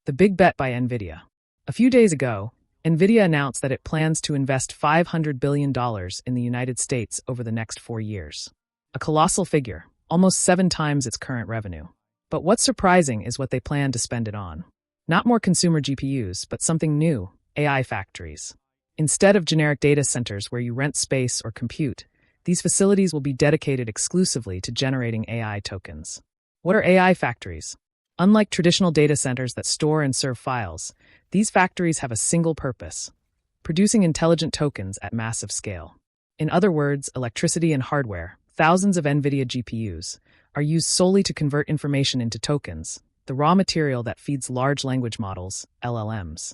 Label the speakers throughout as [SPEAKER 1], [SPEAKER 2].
[SPEAKER 1] The big bet by NVIDIA. A few days ago, NVIDIA announced that it plans to invest $500 billion in the United States over the next 4 years. A colossal figure, almost 7 times its current revenue. But what's surprising is what they plan to spend it on. Not more consumer GPUs, but something new, AI factories. Instead of generic data centers where you rent space or compute, these facilities will be dedicated exclusively to generating AI tokens. What are AI factories? Unlike traditional data centers that store and serve files, these factories have a single purpose: producing intelligent tokens at massive scale. In other words, electricity and hardware, thousands of NVIDIA GPUs, are used solely to convert information into tokens, the raw material that feeds large language models, LLMs.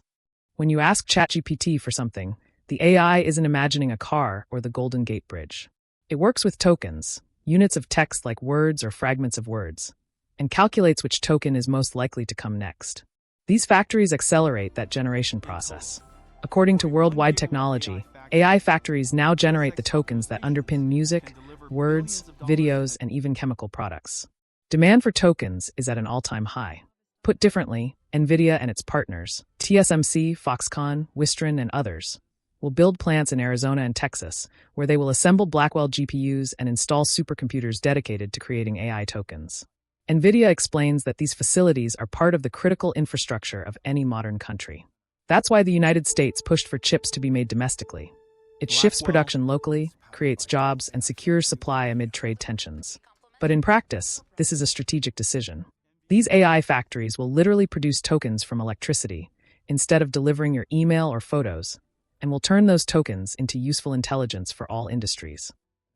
[SPEAKER 1] When you ask ChatGPT for something, the AI isn't imagining a car or the Golden Gate Bridge. It works with tokens, units of text like words or fragments of words, and calculates which token is most likely to come next. These factories accelerate that generation process. According to Worldwide Technology, AI factories now generate the tokens that underpin music, words, videos, and even chemical products. Demand for tokens is at an all-time high. Put differently, NVIDIA and its partners, TSMC, Foxconn, Wistron, and others, will build plants in Arizona and Texas, where they will assemble Blackwell GPUs and install supercomputers dedicated to creating AI tokens. NVIDIA explains that these facilities are part of the critical infrastructure of any modern country. That's why the United States pushed for chips to be made domestically. It shifts production locally, creates jobs, and secures supply amid trade tensions. But in practice, this is a strategic decision. These AI factories will literally produce tokens from electricity, instead of delivering your email or photos, and will turn those tokens into useful intelligence for all industries.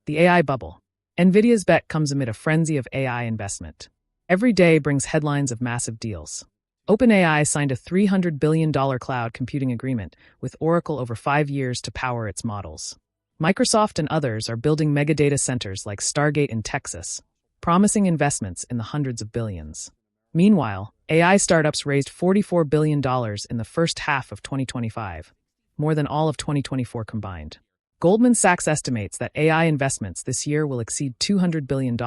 [SPEAKER 1] The AI bubble. NVIDIA's bet comes amid a frenzy of AI investment. Every day brings headlines of massive deals. OpenAI signed a $300 billion cloud computing agreement with Oracle over 5 years to power its models. Microsoft and others are building mega data centers like Stargate in Texas, promising investments in the hundreds of billions. Meanwhile, AI startups raised $44 billion in the first half of 2025, more than all of 2024 combined. Goldman Sachs estimates that AI investments this year will exceed $200 billion,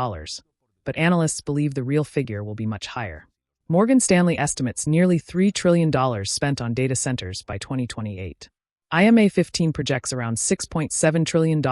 [SPEAKER 1] but analysts believe the real figure will be much higher. Morgan Stanley estimates nearly $3 trillion spent on data centers by 2028. IMA 15 projects around $6.7 trillion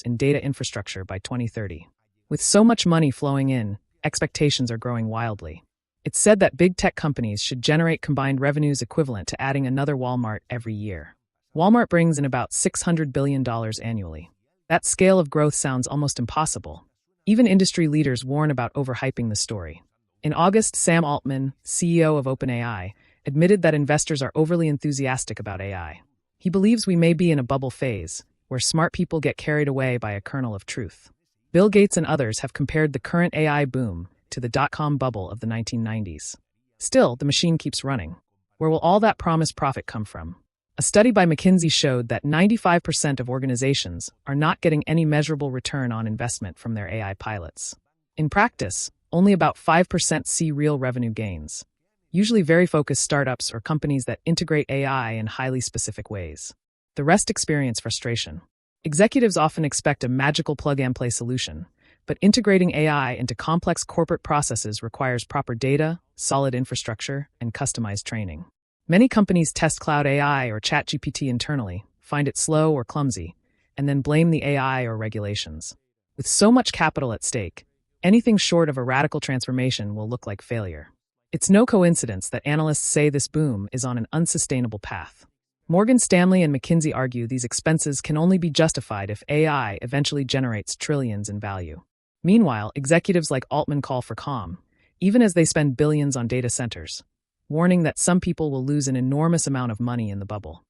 [SPEAKER 1] in data infrastructure by 2030. With so much money flowing in, expectations are growing wildly. It's said that big tech companies should generate combined revenues equivalent to adding another Walmart every year. Walmart brings in about $600 billion annually. That scale of growth sounds almost impossible. Even industry leaders warn about overhyping the story. In August, Sam Altman, CEO of OpenAI, admitted that investors are overly enthusiastic about AI. He believes we may be in a bubble phase, where smart people get carried away by a kernel of truth. Bill Gates and others have compared the current AI boom to the dot-com bubble of the 1990s. Still, the machine keeps running. Where will all that promised profit come from? A study by McKinsey showed that 95% of organizations are not getting any measurable return on investment from their AI pilots. In practice, only about 5% see real revenue gains, usually very focused startups or companies that integrate AI in highly specific ways. The rest experience frustration. Executives often expect a magical plug-and-play solution, but integrating AI into complex corporate processes requires proper data, solid infrastructure, and customized training. Many companies test cloud AI or ChatGPT internally, find it slow or clumsy, and then blame the AI or regulations. With so much capital at stake, anything short of a radical transformation will look like failure. It's no coincidence that analysts say this boom is on an unsustainable path. Morgan Stanley and McKinsey argue these expenses can only be justified if AI eventually generates trillions in value. Meanwhile, executives like Altman call for calm, even as they spend billions on data centers, warning that some people will lose an enormous amount of money in the bubble.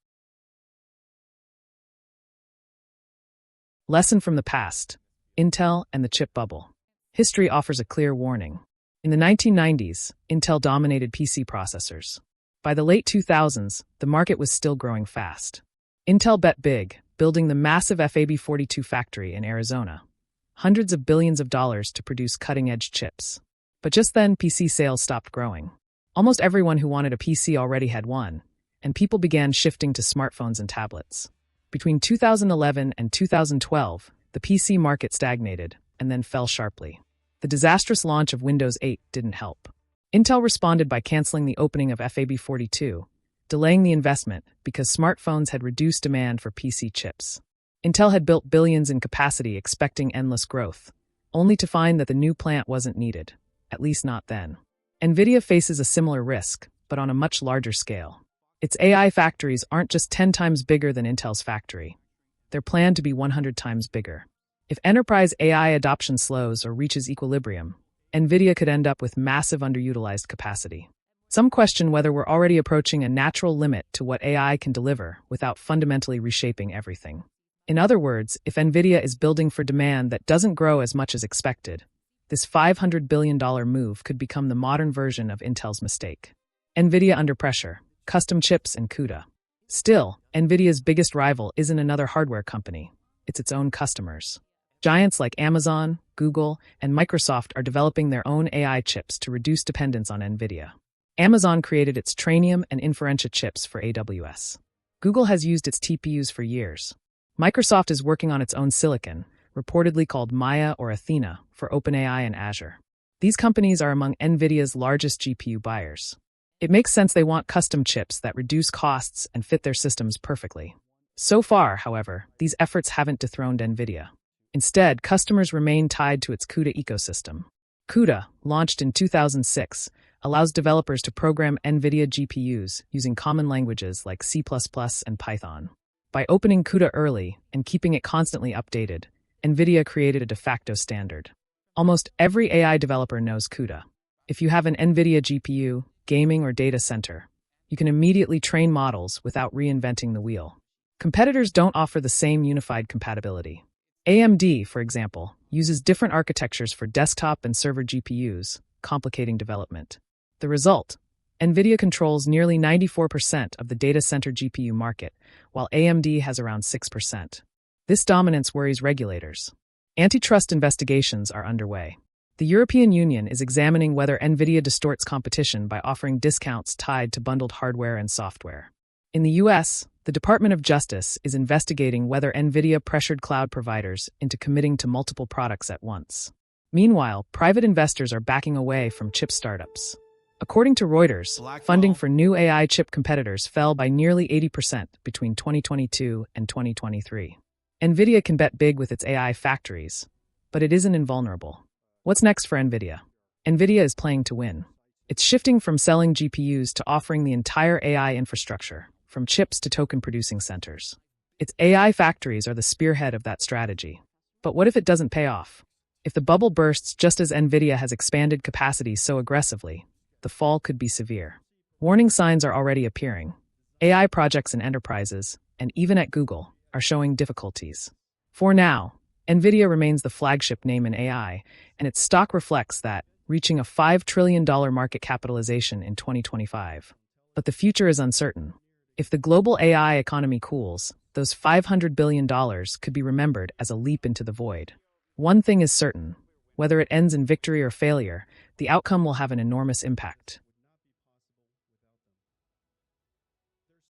[SPEAKER 1] Lesson from the past: Intel and the chip bubble. History offers a clear warning. In the 1990s, Intel dominated PC processors. By the late 2000s, the market was still growing fast. Intel bet big, building the massive FAB42 factory in Arizona, hundreds of billions of dollars to produce cutting-edge chips. But just then, PC sales stopped growing. Almost everyone who wanted a PC already had one, and people began shifting to smartphones and tablets. Between 2011 and 2012, the PC market stagnated and then fell sharply. The disastrous launch of Windows 8 didn't help. Intel responded by canceling the opening of FAB42, delaying the investment because smartphones had reduced demand for PC chips. Intel had built billions in capacity expecting endless growth, only to find that the new plant wasn't needed, at least not then. NVIDIA faces a similar risk, but on a much larger scale. Its AI factories aren't just 10 times bigger than Intel's factory. They're planned to be 100 times bigger. If enterprise AI adoption slows or reaches equilibrium, NVIDIA could end up with massive underutilized capacity. Some question whether we're already approaching a natural limit to what AI can deliver without fundamentally reshaping everything. In other words, if NVIDIA is building for demand that doesn't grow as much as expected, this $500 billion move could become the modern version of Intel's mistake. NVIDIA under pressure, custom chips and CUDA. Still, NVIDIA's biggest rival isn't another hardware company, it's its own customers. Giants like Amazon, Google, and Microsoft are developing their own AI chips to reduce dependence on NVIDIA. Amazon created its Trainium and Inferentia chips for AWS. Google has used its TPUs for years. Microsoft is working on its own silicon, reportedly called Maya or Athena, for OpenAI and Azure. These companies are among NVIDIA's largest GPU buyers. It makes sense they want custom chips that reduce costs and fit their systems perfectly. So far, however, these efforts haven't dethroned NVIDIA. Instead, customers remain tied to its CUDA ecosystem. CUDA, launched in 2006, allows developers to program NVIDIA GPUs using common languages like C++ and Python. By opening CUDA early and keeping it constantly updated, NVIDIA created a de facto standard. Almost every AI developer knows CUDA. If you have an NVIDIA GPU, gaming or data center, you can immediately train models without reinventing the wheel. Competitors don't offer the same unified compatibility. AMD, for example, uses different architectures for desktop and server GPUs, complicating development. The result: NVIDIA controls nearly 94% of the data center GPU market, while AMD has around 6%. This dominance worries regulators. Antitrust investigations are underway. The European Union is examining whether NVIDIA distorts competition by offering discounts tied to bundled hardware and software. In the US, the Department of Justice is investigating whether NVIDIA pressured cloud providers into committing to multiple products at once. Meanwhile, private investors are backing away from chip startups. According to Reuters, funding for new AI chip competitors fell by nearly 80% between 2022 and 2023. NVIDIA can bet big with its AI factories, but it isn't invulnerable. What's next for NVIDIA? NVIDIA is playing to win. It's shifting from selling GPUs to offering the entire AI infrastructure, from chips to token-producing centers. Its AI factories are the spearhead of that strategy. But what if it doesn't pay off? If the bubble bursts just as NVIDIA has expanded capacity so aggressively, the fall could be severe. Warning signs are already appearing. AI projects in enterprises, and even at Google, are showing difficulties. For now, NVIDIA remains the flagship name in AI, and its stock reflects that, reaching a $5 trillion market capitalization in 2025. But the future is uncertain. If the global AI economy cools, those $500 billion could be remembered as a leap into the void. One thing is certain: whether it ends in victory or failure, the outcome will have an enormous impact.